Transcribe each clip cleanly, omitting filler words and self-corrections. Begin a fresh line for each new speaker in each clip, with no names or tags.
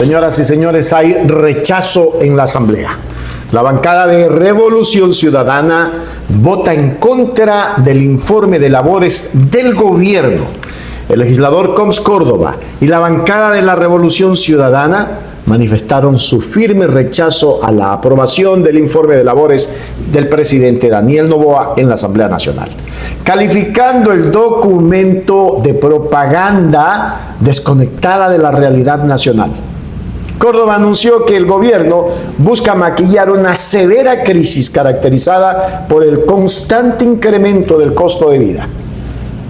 Señoras y señores, hay rechazo en la Asamblea. La bancada de Revolución Ciudadana vota en contra del informe de labores del gobierno. El legislador Coms Córdoba y la bancada de la Revolución Ciudadana manifestaron su firme rechazo a la aprobación del informe de labores del presidente Daniel Noboa en la Asamblea Nacional, calificando el documento de propaganda desconectada de la realidad nacional. Córdoba anunció que el gobierno busca maquillar una severa crisis caracterizada por el constante incremento del costo de vida,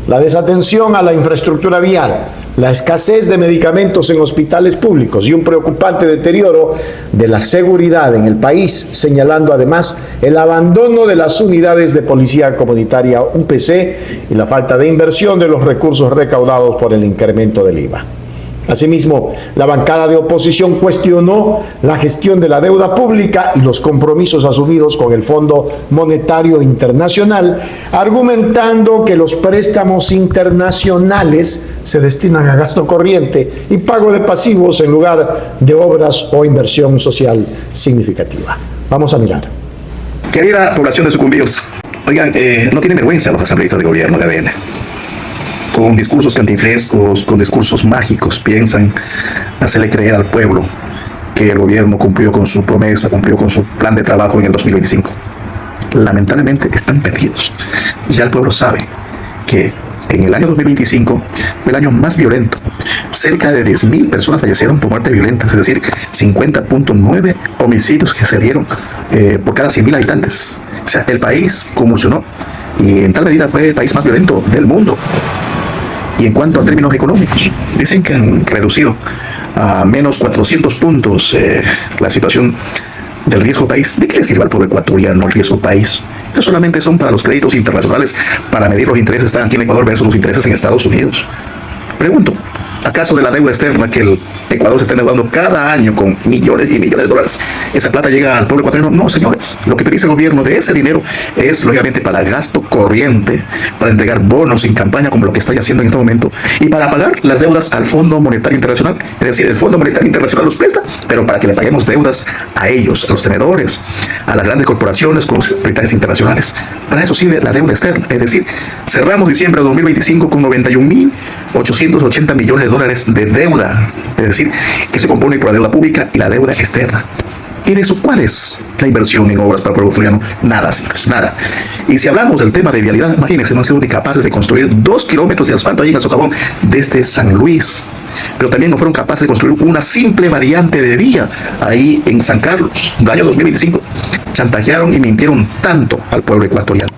la desatención a la infraestructura vial, la escasez de medicamentos en hospitales públicos y un preocupante deterioro de la seguridad en el país, señalando además el abandono de las unidades de policía comunitaria UPC y la falta de inversión de los recursos recaudados por el incremento del IVA. Asimismo, la bancada de oposición cuestionó la gestión de la deuda pública y los compromisos asumidos con el Fondo Monetario Internacional, argumentando que los préstamos internacionales se destinan a gasto corriente y pago de pasivos en lugar de obras o inversión social significativa. Vamos a mirar.
Querida población de Sucumbíos, oigan, no tienen vergüenza los asambleístas de gobierno de ADN. Con discursos cantinflescos, con discursos mágicos, piensan hacerle creer al pueblo que el gobierno cumplió con su promesa, cumplió con su plan de trabajo en el 2025. Lamentablemente están perdidos. Ya el pueblo sabe que en el año 2025 fue el año más violento. Cerca de 10.000 personas fallecieron por muerte violenta, es decir, 50.9 homicidios que se dieron por cada 100.000 habitantes. O sea, el país convulsionó y en tal medida fue el país más violento del mundo. Y en cuanto a términos económicos, dicen que han reducido a menos 400 puntos la situación del riesgo país. ¿De qué le sirve al pueblo ecuatoriano el riesgo país? Eso solamente son para los créditos internacionales, para medir los intereses están aquí en Ecuador versus los intereses en Estados Unidos. Pregunto, ¿acaso de la deuda externa que el Ecuador se está endeudando cada año con millones y millones de dólares, esa plata llega al pueblo ecuatoriano? No, señores. Lo que utiliza el gobierno de ese dinero es, lógicamente, para gasto corriente, para entregar bonos en campaña, como lo que está haciendo en este momento, y para pagar las deudas al Fondo Monetario Internacional. Es decir, el Fondo Monetario Internacional los presta, pero para que le paguemos deudas a ellos, a los tenedores, a las grandes corporaciones con los capitales internacionales. Para eso sirve la deuda externa. Es decir, cerramos diciembre de 2025 con 91.880 millones de dólares de deuda. Es decir, que se compone por la deuda pública y la deuda externa. ¿Y de eso cuál es la inversión en obras para el pueblo ecuatoriano? Nada, señores, nada. Y si hablamos del tema de vialidad, imagínense, no han sido ni capaces de construir 2 kilómetros de asfalto ahí en el socavón desde San Luis. Pero también no fueron capaces de construir una simple variante de vía ahí en San Carlos, del año 2025. Chantajearon y mintieron tanto al pueblo ecuatoriano.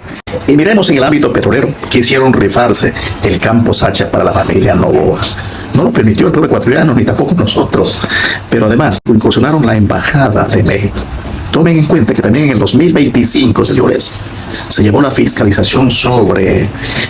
Y miremos en el ámbito petrolero, quisieron rifarse el campo Sacha para la familia Noboa. No lo permitió el pueblo ecuatoriano, ni tampoco nosotros. Pero además, incursionaron la Embajada de México. Tomen en cuenta que también en el 2025, señores, se llevó la fiscalización sobre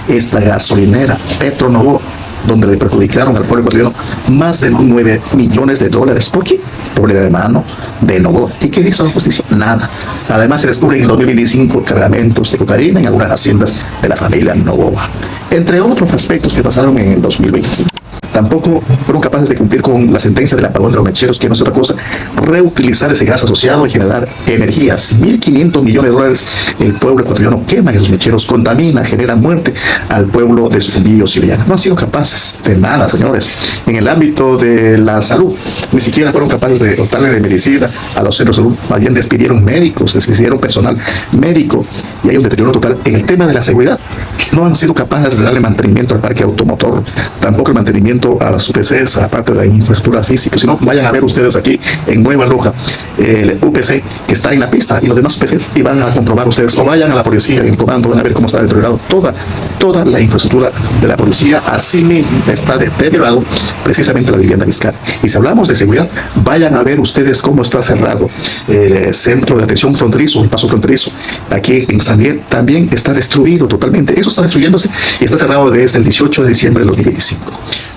esta gasolinera Petronovoa, donde le perjudicaron al pueblo ecuatoriano más de 9 millones de dólares. ¿Por qué? Por el hermano de Noboa. ¿Y qué hizo la justicia? Nada. Además, se descubren en el 2025 cargamentos de cocaína en algunas haciendas de la familia Noboa, entre otros aspectos que pasaron en el 2025. Tampoco fueron capaces de cumplir con la sentencia del apagón de los mecheros, que no es otra cosa, reutilizar ese gas asociado y generar energías. 1.500 millones de dólares el pueblo ecuatoriano quema esos mecheros, contamina, genera muerte al pueblo de Sucumbíos y Orellana. No han sido capaces de nada, señores. En el ámbito de la salud, ni siquiera fueron capaces de dotarle de medicina a los centros de salud. Más bien despidieron médicos, despidieron personal médico y hay un deterioro total. En el tema de la seguridad, no han sido capaces de darle mantenimiento al parque automotor, tampoco el mantenimiento a las UPCs, aparte de la infraestructura física. Si no, vayan a ver ustedes aquí en Nueva Loja el UPC que está en la pista y los demás UPCs y van a comprobar ustedes, o vayan a la policía en comando, van a ver cómo está deteriorado toda la infraestructura de la policía. Así mismo está deteriorado precisamente la vivienda fiscal. Y si hablamos de seguridad, vayan a ver ustedes cómo está cerrado el centro de atención fronterizo, el paso fronterizo aquí en San Miguel. También está destruido totalmente. Eso está destruyéndose y está cerrado desde el 18 de diciembre del 2025.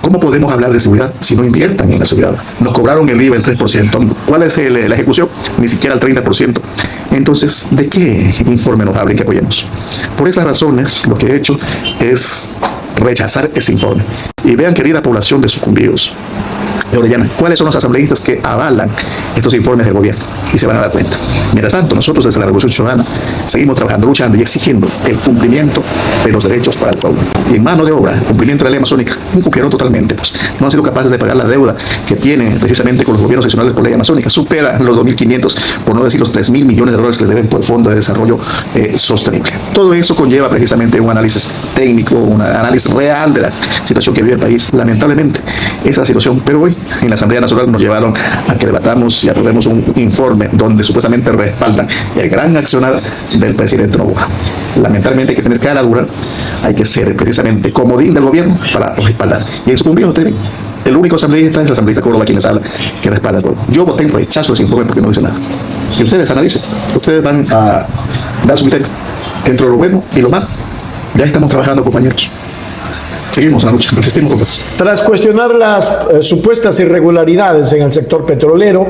¿Cómo podemos hablar de seguridad si no inviertan en la seguridad? Nos cobraron el IVA el 3%. ¿Cuál es la ejecución? Ni siquiera el 30%. Entonces, ¿de qué informe nos hablen que apoyemos? Por esas razones, lo que he hecho es rechazar ese informe. Y vean, querida población de Sucumbíos, de Orellana, cuáles son los asambleístas que avalan estos informes del gobierno, y se van a dar cuenta. Mientras tanto, nosotros desde la Revolución Ciudadana seguimos trabajando, luchando y exigiendo el cumplimiento de los derechos para el pueblo. Y en mano de obra, el cumplimiento de la ley amazónica, incumplieron totalmente, pues. No han sido capaces de pagar la deuda que tienen precisamente con los gobiernos seccionales por ley amazónica. Supera los 2.500, por no decir los 3.000 millones de dólares que les deben por el Fondo de Desarrollo Sostenible. Todo eso conlleva precisamente un análisis técnico, un análisis real de la situación que vive el país. Lamentablemente, esa es la situación. Pero hoy, en la Asamblea Nacional, nos llevaron a que debatamos y aprobemos un informe donde supuestamente respaldan el gran accionar del presidente Noboa. Lamentablemente hay que tener cara dura, hay que ser precisamente comodín del gobierno para respaldar. Y en su cumplido, el único asambleísta es el asambleísta Córdoba quien les habla, que respalda el pueblo. Yo voté en rechazo de ese informe porque no dice nada. Y ustedes analicen, ustedes van a dar su criterio entre lo bueno y lo malo. Ya estamos trabajando, compañeros. Seguimos en la lucha, resistimos con eso.
Tras cuestionar las supuestas irregularidades en el sector petrolero,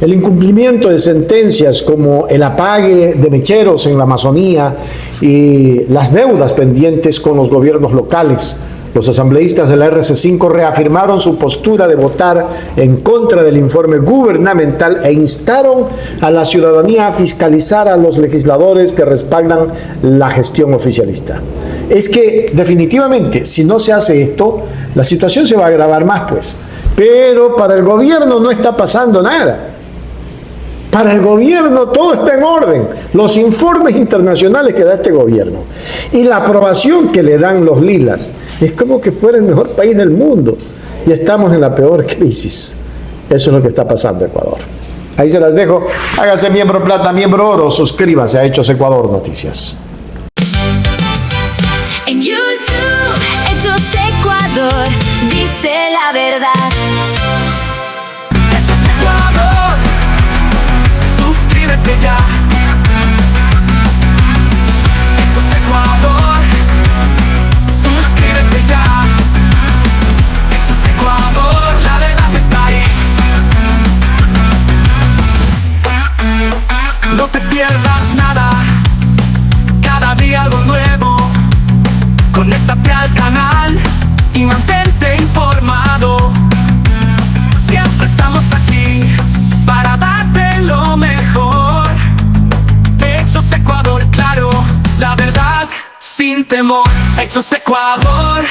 el incumplimiento de sentencias como el apague de mecheros en la Amazonía y las deudas pendientes con los gobiernos locales, los asambleístas de la RC5 reafirmaron su postura de votar en contra del informe gubernamental e instaron a la ciudadanía a fiscalizar a los legisladores que respaldan la gestión oficialista. Es que definitivamente, si no se hace esto, la situación se va a agravar más, pues. Pero para el gobierno no está pasando nada. Para el gobierno todo está en orden. Los informes internacionales que da este gobierno y la aprobación que le dan los lilas es como que fuera el mejor país del mundo. Y estamos en la peor crisis. Eso es lo que está pasando en Ecuador. Ahí se las dejo. Hágase miembro plata, miembro oro. Suscríbase a Hechos Ecuador Noticias.
En YouTube, Hechos Ecuador, dice la verdad.
Hechos Ecuador, suscríbete ya. Hechos Ecuador, suscríbete ya. Hechos Ecuador, la verdad está ahí. No te pierdas nada, cada día algo nuevo. Conéctate al canal y mantente informado. Siempre estamos aquí para darte lo mejor. Hechos Ecuador, claro, la verdad sin temor. Hechos Ecuador.